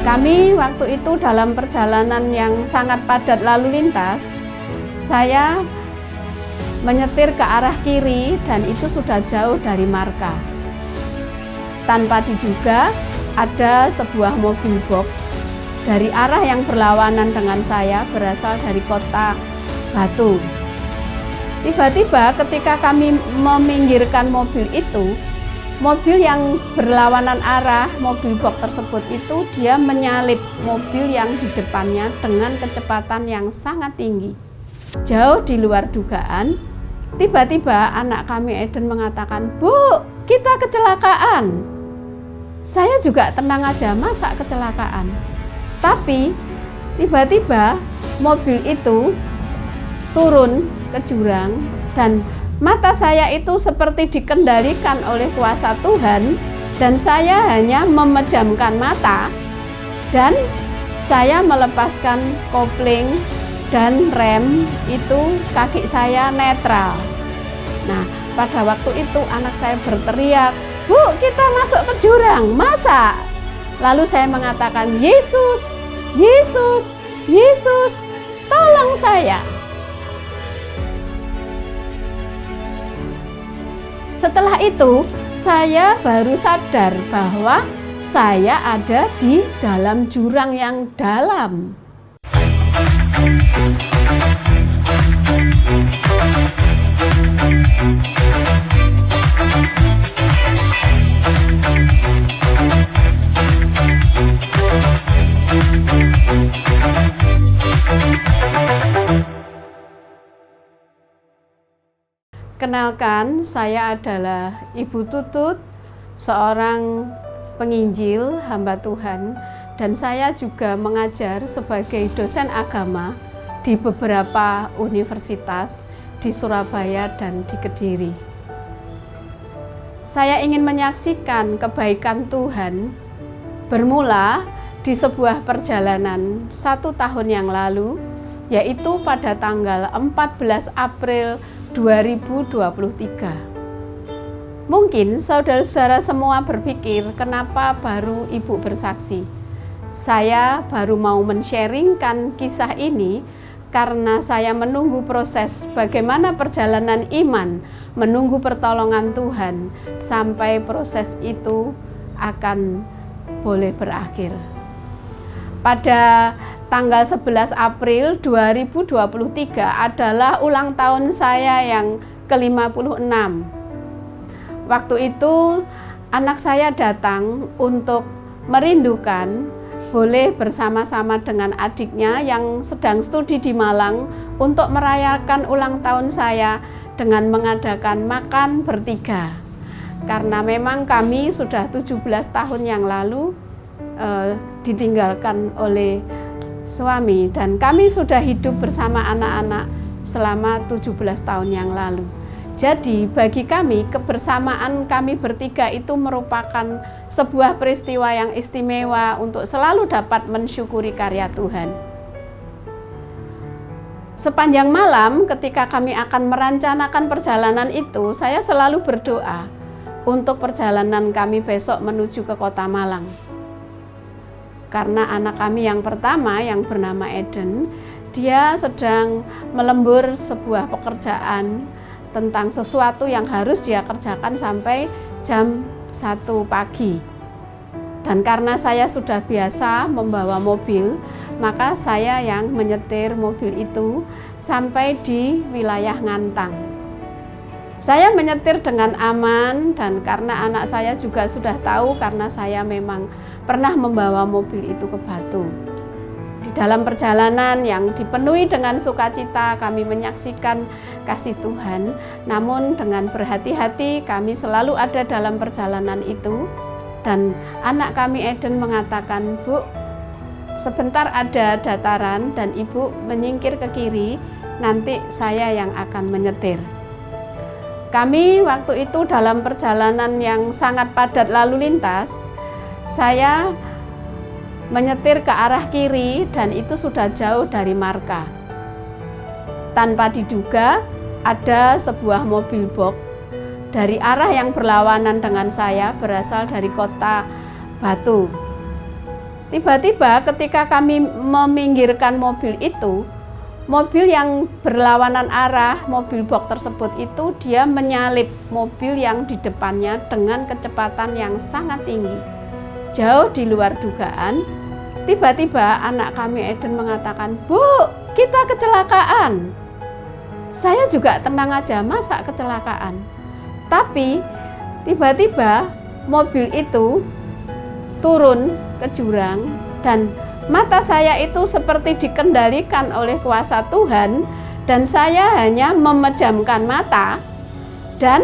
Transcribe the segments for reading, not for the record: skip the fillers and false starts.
Kami waktu itu dalam perjalanan yang sangat padat lalu lintas, saya menyetir ke arah kiri dan itu sudah jauh dari marka. Tanpa diduga ada sebuah mobil box dari arah yang berlawanan dengan saya, berasal dari kota Batu. Tiba-tiba ketika kami meminggirkan mobil itu, mobil yang berlawanan arah mobil box tersebut itu dia menyalip mobil yang di depannya dengan kecepatan yang sangat tinggi. Jauh di luar dugaan, tiba-tiba anak kami Eden mengatakan, "Bu, kita kecelakaan." Saya juga tenang aja, masa kecelakaan? Tapi tiba-tiba mobil itu turun ke jurang dan mata saya itu seperti dikendalikan oleh kuasa Tuhan dan saya hanya memejamkan mata dan saya melepaskan kopling dan rem itu, kaki saya netral. Nah, pada waktu itu anak saya berteriak, "Bu, kita masuk ke jurang, masa?" Lalu saya mengatakan, "Yesus, Yesus, Yesus, tolong saya." Setelah itu, saya baru sadar bahwa saya ada di dalam jurang yang dalam. Kenalkan, saya adalah Ibu Tutut, seorang penginjil hamba Tuhan, dan saya juga mengajar sebagai dosen agama di beberapa universitas di Surabaya dan di Kediri. Saya ingin menyaksikan kebaikan Tuhan bermula di sebuah perjalanan 1 tahun yang lalu, yaitu pada tanggal 14 April 2023. Mungkin saudara-saudara semua berpikir, kenapa baru Ibu bersaksi? Saya baru mau men-sharingkan kisah ini karena saya menunggu proses bagaimana perjalanan iman, menunggu pertolongan Tuhan sampai proses itu akan boleh berakhir. Pada tanggal 11 April 2023 adalah ulang tahun saya yang ke-56. Waktu itu anak saya datang untuk merindukan boleh bersama-sama dengan adiknya yang sedang studi di Malang untuk merayakan ulang tahun saya dengan mengadakan makan bertiga. Karena memang kami sudah 17 tahun yang lalu ditinggalkan oleh suami dan kami sudah hidup bersama anak-anak selama 17 tahun yang lalu. Jadi bagi kami kebersamaan kami bertiga itu merupakan sebuah peristiwa yang istimewa untuk selalu dapat mensyukuri karya Tuhan. Sepanjang malam ketika kami akan merencanakan perjalanan itu, saya selalu berdoa untuk perjalanan kami besok menuju ke kota Malang. Karena anak kami yang pertama yang bernama Eden, dia sedang melembur sebuah pekerjaan tentang sesuatu yang harus dia kerjakan sampai jam 1 pagi. Dan karena saya sudah biasa membawa mobil, maka saya yang menyetir mobil itu sampai di wilayah Ngantang. Saya menyetir dengan aman dan karena anak saya juga sudah tahu karena saya memang pernah membawa mobil itu ke Batu. Di dalam perjalanan yang dipenuhi dengan sukacita kami menyaksikan kasih Tuhan, namun dengan berhati-hati kami selalu ada dalam perjalanan itu dan anak kami Eden mengatakan, "Bu, sebentar ada dataran dan Ibu menyingkir ke kiri, nanti saya yang akan menyetir." Kami waktu itu dalam perjalanan yang sangat padat lalu lintas, saya menyetir ke arah kiri dan itu sudah jauh dari marka. Tanpa diduga ada sebuah mobil box dari arah yang berlawanan dengan saya, berasal dari kota Batu. Tiba-tiba ketika kami meminggirkan mobil itu, mobil yang berlawanan arah, mobil box tersebut itu dia menyalip mobil yang di depannya dengan kecepatan yang sangat tinggi. Jauh di luar dugaan, tiba-tiba anak kami Eden mengatakan, "Bu, kita kecelakaan." Saya juga tenang aja, masa kecelakaan? Tapi tiba-tiba mobil itu turun ke jurang dan mata saya itu seperti dikendalikan oleh kuasa Tuhan dan saya hanya memejamkan mata dan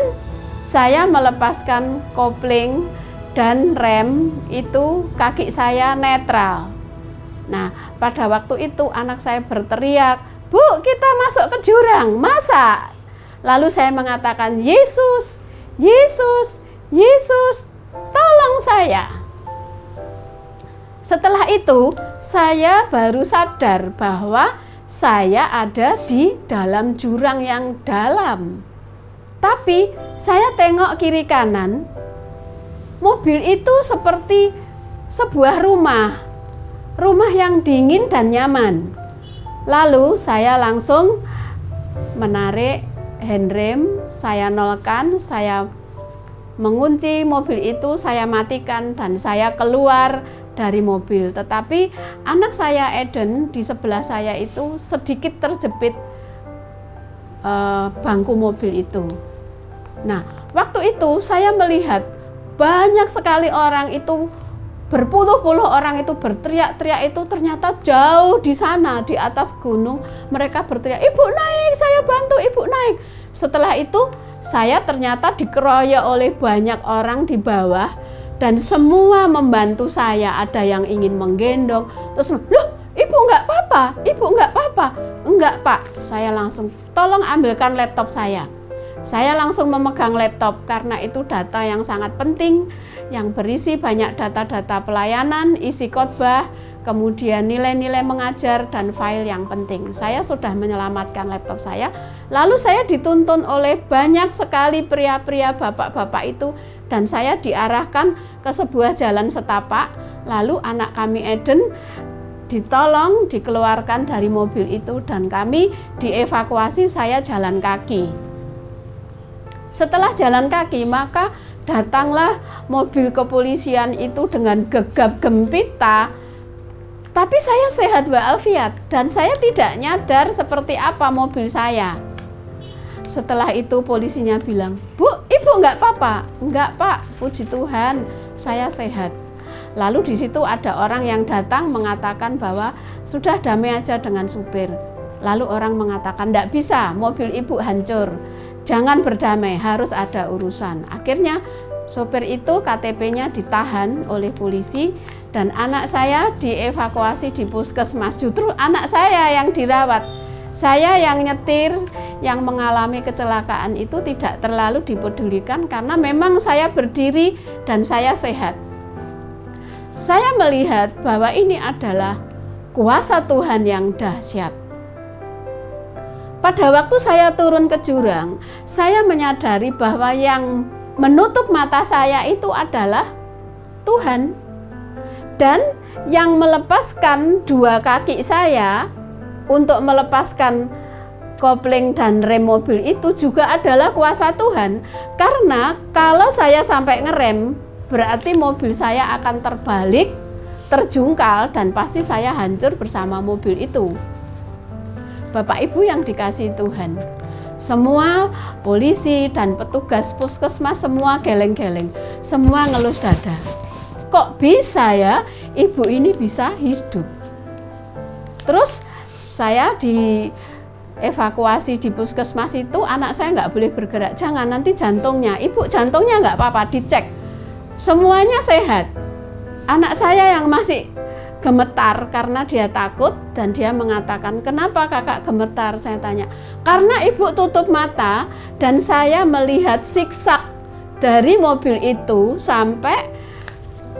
saya melepaskan kopling dan rem itu kaki saya netral. Nah, pada waktu itu anak saya berteriak, "Bu, kita masuk ke jurang, masa?" Lalu saya mengatakan, "Yesus, Yesus, Yesus, tolong saya." Setelah itu, saya baru sadar bahwa saya ada di dalam jurang yang dalam. Tapi saya tengok kiri kanan, mobil itu seperti sebuah rumah yang dingin dan nyaman. Lalu saya langsung menarik handrem, saya nolkan, saya mengunci mobil itu, saya matikan dan saya keluar dari mobil. Tetapi anak saya Eden di sebelah saya itu sedikit terjepit bangku mobil itu. Nah, waktu itu saya melihat banyak sekali orang itu, berpuluh-puluh orang itu berteriak-teriak itu ternyata jauh di sana di atas gunung. Mereka berteriak, "Ibu naik, saya bantu Ibu naik." Setelah itu saya ternyata dikeroyok oleh banyak orang di bawah dan semua membantu saya. Ada yang ingin menggendong, terus, "Loh, Ibu nggak apa-apa, Ibu nggak apa-apa." "Enggak, Pak." Saya langsung, "Tolong ambilkan laptop saya." Saya langsung memegang laptop karena itu data yang sangat penting, yang berisi banyak data-data pelayanan, isi khotbah, kemudian nilai-nilai mengajar dan file yang penting. Saya sudah menyelamatkan laptop saya. Lalu saya dituntun oleh banyak sekali pria-pria bapak-bapak itu dan saya diarahkan ke sebuah jalan setapak. Lalu anak kami Eden ditolong dikeluarkan dari mobil itu dan kami dievakuasi. Saya jalan kaki. Setelah jalan kaki, maka datanglah mobil kepolisian itu dengan gegap gempita. Tapi saya sehat walafiat dan saya tidak nyadar seperti apa mobil saya. Setelah itu polisinya bilang, "Bu, Ibu nggak apa-apa?" "Enggak, Pak, puji Tuhan, saya sehat." Lalu di situ ada orang yang datang mengatakan bahwa sudah damai aja dengan supir. Lalu orang mengatakan, "Enggak bisa, mobil Ibu hancur. Jangan berdamai, harus ada urusan." Akhirnya sopir itu KTP-nya ditahan oleh polisi dan anak saya dievakuasi di puskesmas. Justru anak saya yang dirawat. Saya yang nyetir, yang mengalami kecelakaan itu tidak terlalu dipedulikan karena memang saya berdiri dan saya sehat. Saya melihat bahwa ini adalah kuasa Tuhan yang dahsyat. Pada waktu saya turun ke jurang, saya menyadari bahwa yang menutup mata saya itu adalah Tuhan. Dan yang melepaskan dua kaki saya untuk melepaskan kopling dan rem mobil itu juga adalah kuasa Tuhan. Karena kalau saya sampai ngerem, berarti mobil saya akan terbalik, terjungkal, dan pasti saya hancur bersama mobil itu. Bapak Ibu yang dikasihi Tuhan, semua polisi dan petugas puskesmas semua geleng-geleng, semua ngelus dada. Kok bisa ya ibu ini bisa hidup? Terus saya dievakuasi di puskesmas itu, anak saya nggak boleh bergerak, jangan nanti jantungnya, Ibu jantungnya nggak apa-apa, dicek. Semuanya sehat. Anak saya yang masih gemetar karena dia takut dan dia mengatakan, "Kenapa kakak gemetar?" Saya tanya, "Karena ibu tutup mata dan saya melihat siksak dari mobil itu sampai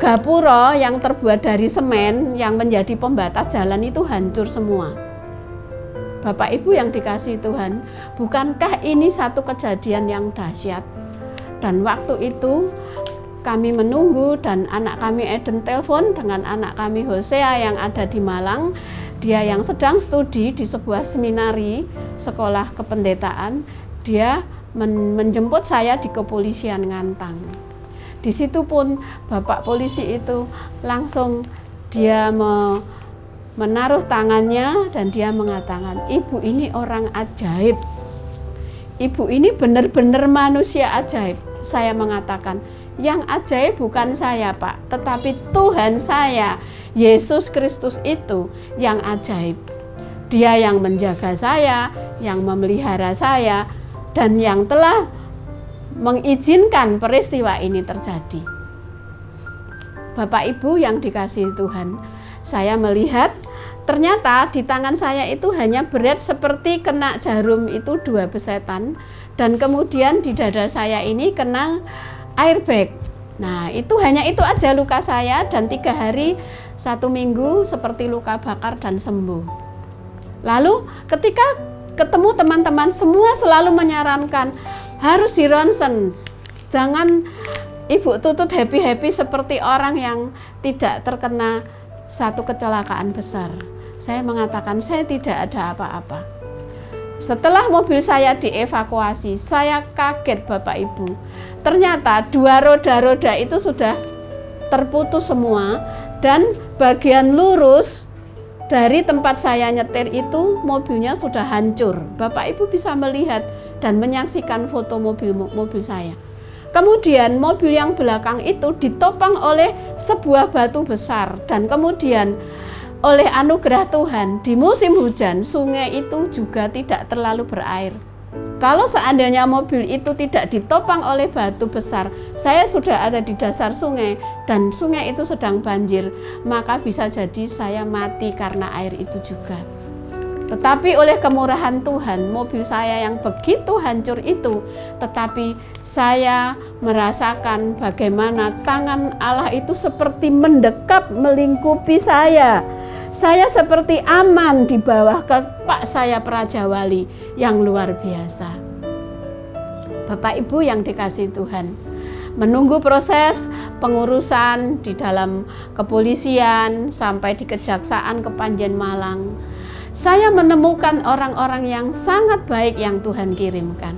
gapura yang terbuat dari semen yang menjadi pembatas jalan itu hancur semua." Bapak Ibu yang dikasihi Tuhan, bukankah ini satu kejadian yang dahsyat? Dan waktu itu kami menunggu dan anak kami Eden telepon dengan anak kami Hosea yang ada di Malang. Dia yang sedang studi di sebuah seminari sekolah kependetaan. Dia menjemput saya di kepolisian Ngantang. Di situ pun Bapak polisi itu langsung dia menaruh tangannya dan dia mengatakan, "Ibu ini orang ajaib. Ibu ini benar-benar manusia ajaib." Saya mengatakan, "Yang ajaib bukan saya, Pak, tetapi Tuhan saya, Yesus Kristus itu yang ajaib. Dia yang menjaga saya, yang memelihara saya, dan yang telah mengizinkan peristiwa ini terjadi." Bapak Ibu yang dikasihi Tuhan, saya melihat ternyata di tangan saya itu hanya berat seperti kena jarum itu 2 besetan, dan kemudian di dada saya ini kena airbag. Nah, itu hanya itu aja luka saya, dan 3 hari 1 minggu seperti luka bakar dan sembuh. Lalu ketika ketemu teman-teman semua selalu menyarankan harus di ronsen, jangan Ibu Tutut happy-happy seperti orang yang tidak terkena satu kecelakaan besar. Saya mengatakan saya tidak ada apa-apa. Setelah mobil saya dievakuasi, saya kaget Bapak Ibu. Ternyata 2 roda-roda itu sudah terputus semua, dan bagian lurus dari tempat saya nyetir itu mobilnya sudah hancur. Bapak Ibu bisa melihat dan menyaksikan foto mobil saya. Kemudian mobil yang belakang itu ditopang oleh sebuah batu besar, dan kemudian oleh anugerah Tuhan di musim hujan sungai itu juga tidak terlalu berair. Kalau seandainya mobil itu tidak ditopang oleh batu besar, saya sudah ada di dasar sungai dan sungai itu sedang banjir, maka bisa jadi saya mati karena air itu juga. Tetapi oleh kemurahan Tuhan, mobil saya yang begitu hancur itu, tetapi saya merasakan bagaimana tangan Allah itu seperti mendekap melingkupi saya. Saya seperti aman di bawah kepak saya Praja Wali yang luar biasa. Bapak Ibu yang dikasihi Tuhan, menunggu proses pengurusan di dalam kepolisian sampai di Kejaksaan Kepanjen Malang, saya menemukan orang-orang yang sangat baik yang Tuhan kirimkan.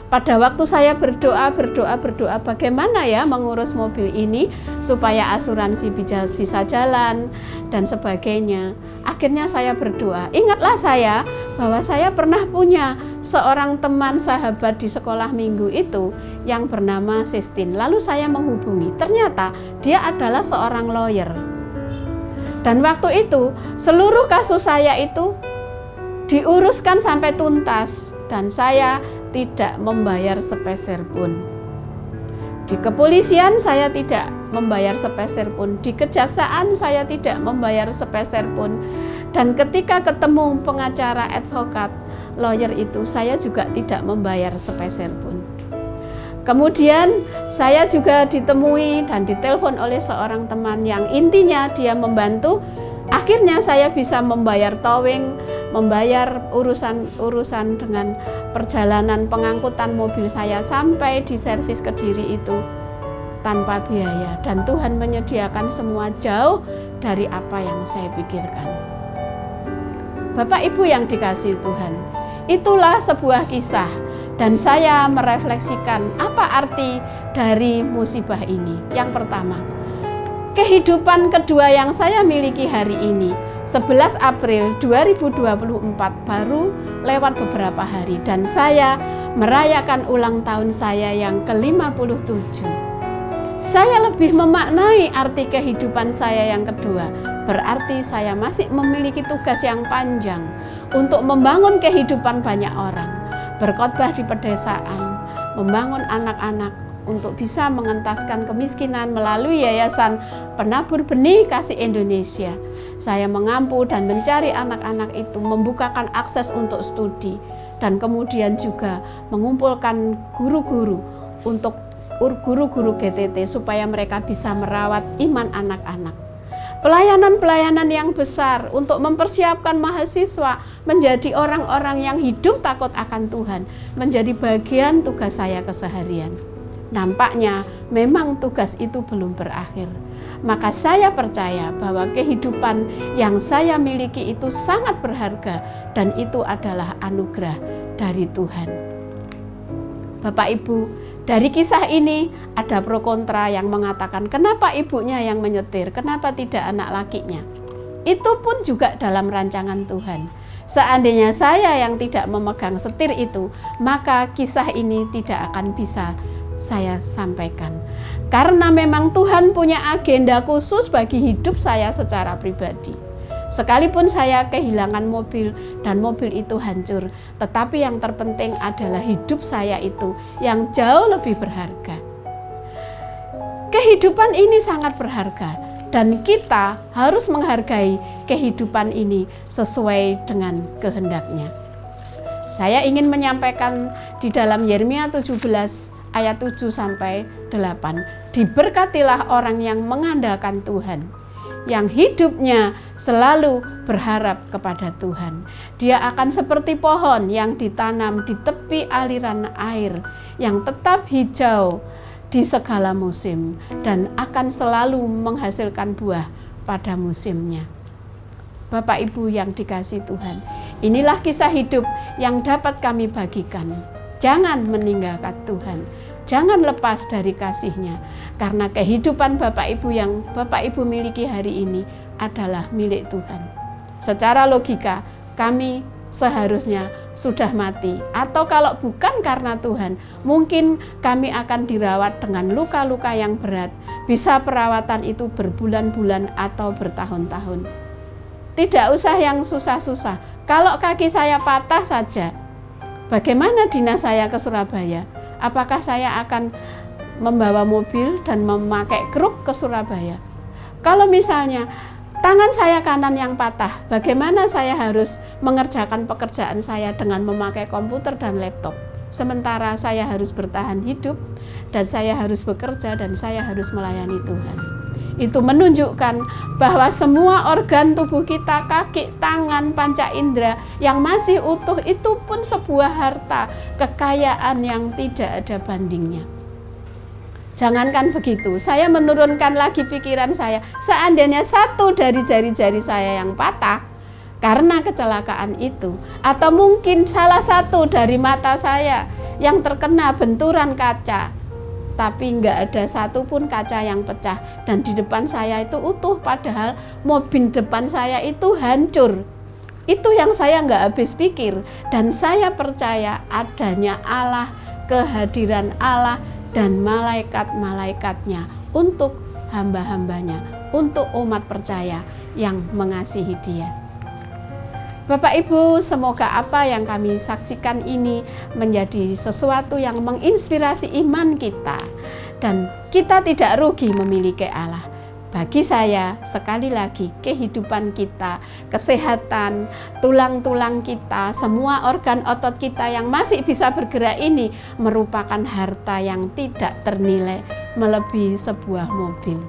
Pada waktu saya berdoa, bagaimana ya mengurus mobil ini supaya asuransi bisa jalan dan sebagainya. Akhirnya saya berdoa, ingatlah saya bahwa saya pernah punya seorang teman sahabat di sekolah minggu itu yang bernama Sistine. Lalu saya menghubungi, ternyata dia adalah seorang lawyer. Dan waktu itu seluruh kasus saya itu diuruskan sampai tuntas dan saya tidak membayar sepeser pun. Di kepolisian saya tidak membayar sepeser pun, di kejaksaan saya tidak membayar sepeser pun. Dan ketika ketemu pengacara advokat lawyer itu saya juga tidak membayar sepeser pun. Kemudian saya juga ditemui dan ditelepon oleh seorang teman yang intinya dia membantu. Akhirnya saya bisa membayar towing, membayar urusan dengan perjalanan pengangkutan mobil saya sampai di servis Kediri itu tanpa biaya. Dan Tuhan menyediakan semua jauh dari apa yang saya pikirkan. Bapak Ibu yang dikasihi Tuhan, itulah sebuah kisah. Dan saya merefleksikan apa arti dari musibah ini. Yang pertama, kehidupan kedua yang saya miliki hari ini, 11 April 2024 baru lewat beberapa hari dan saya merayakan ulang tahun saya yang ke-57. Saya lebih memaknai arti kehidupan saya yang kedua. Berarti saya masih memiliki tugas yang panjang untuk membangun kehidupan banyak orang. Berkhotbah di pedesaan, membangun anak-anak untuk bisa mengentaskan kemiskinan melalui Yayasan Penabur Benih Kasih Indonesia. Saya mengampu dan mencari anak-anak itu, membukakan akses untuk studi, dan kemudian juga mengumpulkan guru-guru untuk guru-guru GTT supaya mereka bisa merawat iman anak-anak. Pelayanan-pelayanan yang besar untuk mempersiapkan mahasiswa menjadi orang-orang yang hidup takut akan Tuhan menjadi bagian tugas saya keseharian. Nampaknya memang tugas itu belum berakhir. Maka saya percaya bahwa kehidupan yang saya miliki itu sangat berharga dan itu adalah anugerah dari Tuhan. Bapak Ibu, dari kisah ini ada pro kontra yang mengatakan kenapa ibunya yang menyetir, kenapa tidak anak lakinya. Itu pun juga dalam rancangan Tuhan. Seandainya saya yang tidak memegang setir itu, maka kisah ini tidak akan bisa saya sampaikan. Karena memang Tuhan punya agenda khusus bagi hidup saya secara pribadi. Sekalipun saya kehilangan mobil dan mobil itu hancur, tetapi yang terpenting adalah hidup saya itu yang jauh lebih berharga. Kehidupan ini sangat berharga dan kita harus menghargai kehidupan ini sesuai dengan kehendaknya. Saya ingin menyampaikan di dalam Yeremia 17 ayat 7 sampai 8. Diberkatilah orang yang mengandalkan Tuhan, yang hidupnya selalu berharap kepada Tuhan. Dia akan seperti pohon yang ditanam di tepi aliran air, yang tetap hijau di segala musim dan akan selalu menghasilkan buah pada musimnya. Bapak Ibu yang dikasihi Tuhan, inilah kisah hidup yang dapat kami bagikan. Jangan meninggalkan Tuhan, jangan lepas dari kasih-Nya, karena kehidupan Bapak Ibu yang Bapak Ibu miliki hari ini adalah milik Tuhan. Secara logika, kami seharusnya sudah mati, atau kalau bukan karena Tuhan, mungkin kami akan dirawat dengan luka-luka yang berat. Bisa perawatan itu berbulan-bulan atau bertahun-tahun. Tidak usah yang susah-susah. Kalau kaki saya patah saja, bagaimana dinas saya ke Surabaya? Apakah saya akan membawa mobil dan memakai kruk ke Surabaya? Kalau misalnya tangan saya kanan yang patah, bagaimana saya harus mengerjakan pekerjaan saya dengan memakai komputer dan laptop? Sementara saya harus bertahan hidup dan saya harus bekerja dan saya harus melayani Tuhan. Itu menunjukkan bahwa semua organ tubuh kita, kaki, tangan, panca indera yang masih utuh itu pun sebuah harta, kekayaan yang tidak ada bandingnya. Jangankan begitu, saya menurunkan lagi pikiran saya, seandainya satu dari jari-jari saya yang patah karena kecelakaan itu, atau mungkin salah satu dari mata saya yang terkena benturan kaca, tapi nggak ada satupun kaca yang pecah dan di depan saya itu utuh, padahal mobil depan saya itu hancur. Itu yang saya nggak habis pikir, dan saya percaya adanya Allah, kehadiran Allah dan malaikat-malaikatnya untuk hamba-hambanya, untuk umat percaya yang mengasihi Dia. Bapak Ibu, semoga apa yang kami saksikan ini menjadi sesuatu yang menginspirasi iman kita dan kita tidak rugi memiliki Allah. Bagi saya, sekali lagi, kehidupan kita, kesehatan, tulang-tulang kita, semua organ otot kita yang masih bisa bergerak ini merupakan harta yang tidak ternilai melebihi sebuah mobil.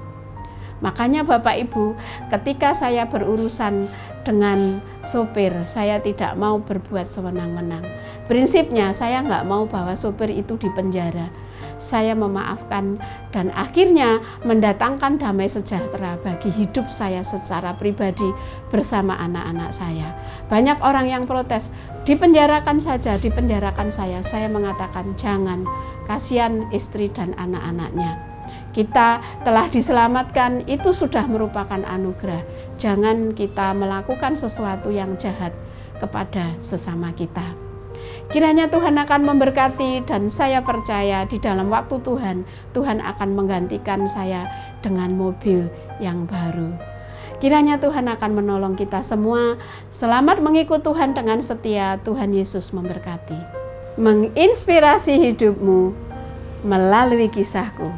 Makanya Bapak Ibu, ketika saya berurusan dengan sopir, saya tidak mau berbuat sewenang-wenang. Prinsipnya saya nggak mau bahwa sopir itu dipenjara. Saya memaafkan dan akhirnya mendatangkan damai sejahtera bagi hidup saya secara pribadi bersama anak-anak saya. Banyak orang yang protes, dipenjarakan saja, dipenjarakan saya. Saya mengatakan jangan, kasihan istri dan anak-anaknya. Kita telah diselamatkan, itu sudah merupakan anugerah. Jangan kita melakukan sesuatu yang jahat kepada sesama kita. Kiranya Tuhan akan memberkati dan saya percaya di dalam waktu Tuhan, Tuhan akan menggantikan saya dengan mobil yang baru. Kiranya Tuhan akan menolong kita semua. Selamat mengikut Tuhan dengan setia. Tuhan Yesus memberkati. Menginspirasi hidupmu melalui kisahku.